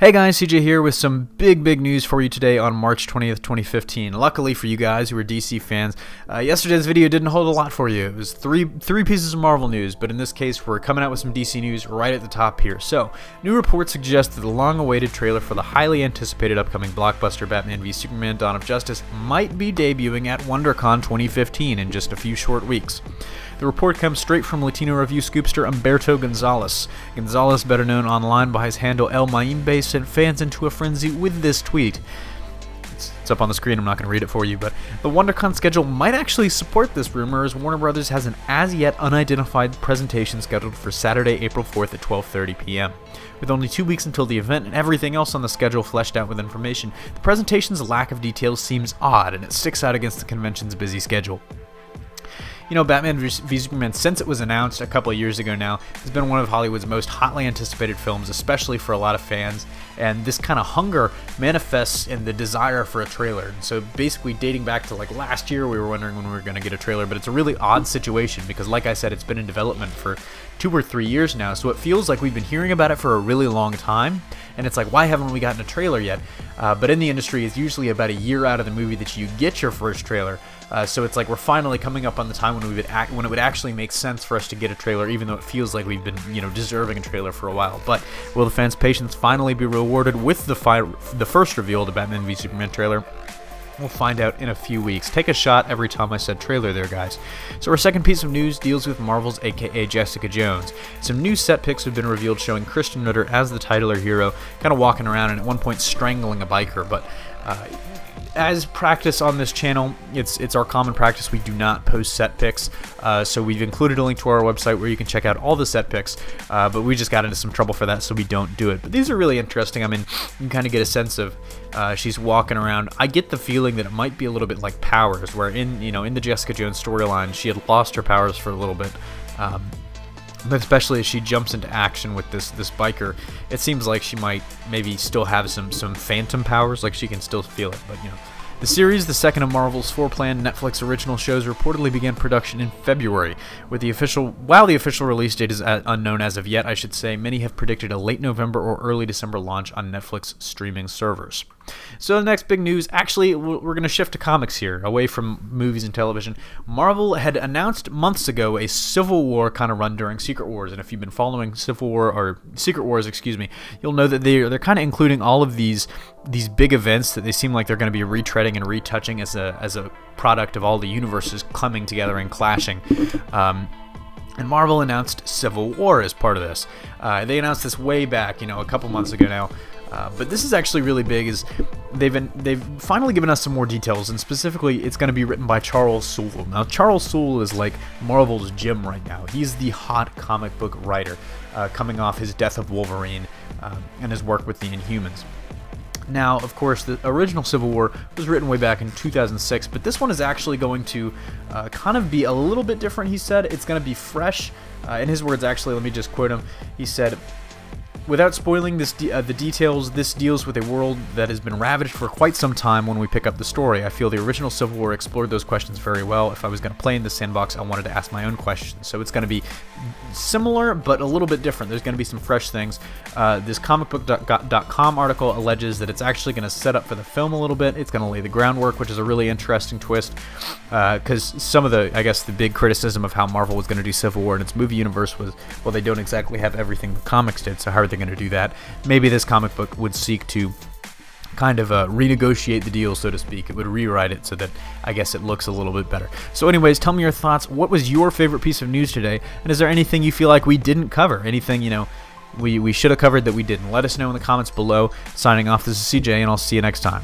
Hey guys, CJ here with some big news for you today on March 20th, 2015. Luckily for you guys who are DC fans, yesterday's video didn't hold a lot for you. It was three pieces of Marvel news, but in this case we're coming out with some DC news right at the top here. So, new reports suggest that the long-awaited trailer for the highly anticipated upcoming blockbuster Batman v Superman: Dawn of Justice might be debuting at Wondercon 2015 in just a few short weeks. The report comes straight from Latino review scoopster Humberto Gonzalez. Gonzalez, better known online by his handle El Maimbe, sent fans into a frenzy with this tweet. It's up on the screen, I'm not going to read it for you, but the WonderCon schedule might actually support this rumor, as Warner Brothers has an as-yet unidentified presentation scheduled for Saturday, April 4th at 12:30 p.m. With only 2 weeks until the event and everything else on the schedule fleshed out with information, the presentation's lack of details seems odd, and it sticks out against the convention's busy schedule. You know, Batman v Superman, since it was announced a couple of years ago now, has been one of Hollywood's most hotly anticipated films, especially for a lot of fans, and this kind of hunger manifests in the desire for a trailer. And so basically dating back to like last year, we were wondering when we were going to get a trailer, but it's a really odd situation because, like I said, it's been in development for 2 or 3 years now, so it feels like we've been hearing about it for a really long time, and it's like, why haven't we gotten a trailer yet? But in the industry, it's usually about a year out of the movie that you get your first trailer. So it's like we're finally coming up on the time when it would actually make sense for us to get a trailer, even though it feels like we've been, deserving a trailer for a while. But will the fans' patience finally be rewarded with the first reveal of the Batman v Superman trailer? We'll find out in a few weeks. Take a shot every time I said trailer there, guys. So our second piece of news deals with Marvel's aka Jessica Jones. Some new set pics have been revealed showing Krysten Ritter as the titular hero, kind of walking around and at one point strangling a biker, but as practice on this channel, it's our common practice, we do not post set pics, so we've included a link to our website where you can check out all the set pics, but we just got into some trouble for that, so we don't do it. But these are really interesting. I mean, you can kind of get a sense of she's walking around. I get the feeling that it might be a little bit like Powers, where in the Jessica Jones storyline, she had lost her powers for a little bit. But especially as she jumps into action with this biker, it seems like she might maybe still have some phantom powers, like she can still feel it. But the series, the second of Marvel's 4 planned Netflix original shows, reportedly began production in February. While the official release date is unknown as of yet, I should say, many have predicted a late November or early December launch on Netflix streaming servers. So the next big news, actually, we're going to shift to comics here, away from movies and television. Marvel had announced months ago a Civil War kind of run during Secret Wars, and if you've been following Secret Wars, excuse me, you'll know that they're kind of including all of these big events that they seem like they're going to be retreading and retouching as a product of all the universes coming together and clashing. And Marvel announced Civil War as part of this. They announced this way back, a couple months ago now. But this is actually really big, is they've finally given us some more details, and specifically it's going to be written by Charles Soule. Now, Charles Soule is like Marvel's Jim right now. He's the hot comic book writer, coming off his Death of Wolverine and his work with the Inhumans. Now, of course, the original Civil War was written way back in 2006, but this one is actually going to kind of be a little bit different, he said. It's going to be fresh. In his words, actually, let me just quote him. He said, "Without spoiling the details, this deals with a world that has been ravaged for quite some time when we pick up the story. I feel the original Civil War explored those questions very well. If I was going to play in this sandbox, I wanted to ask my own questions." So it's going to be similar, but a little bit different. There's going to be some fresh things. This comicbook.com article alleges that it's actually going to set up for the film a little bit. It's going to lay the groundwork, which is a really interesting twist, because some of the big criticism of how Marvel was going to do Civil War in its movie universe was, well, they don't exactly have everything the comics did, so how are they going to do that? Maybe this comic book would seek to kind of renegotiate the deal, so to speak. It would rewrite it so that I guess it looks a little bit better. So anyways, tell me your thoughts. What was your favorite piece of news today? And is there anything you feel like we didn't cover? Anything, we should have covered that we didn't? Let us know in the comments below. Signing off, this is CJ, and I'll see you next time.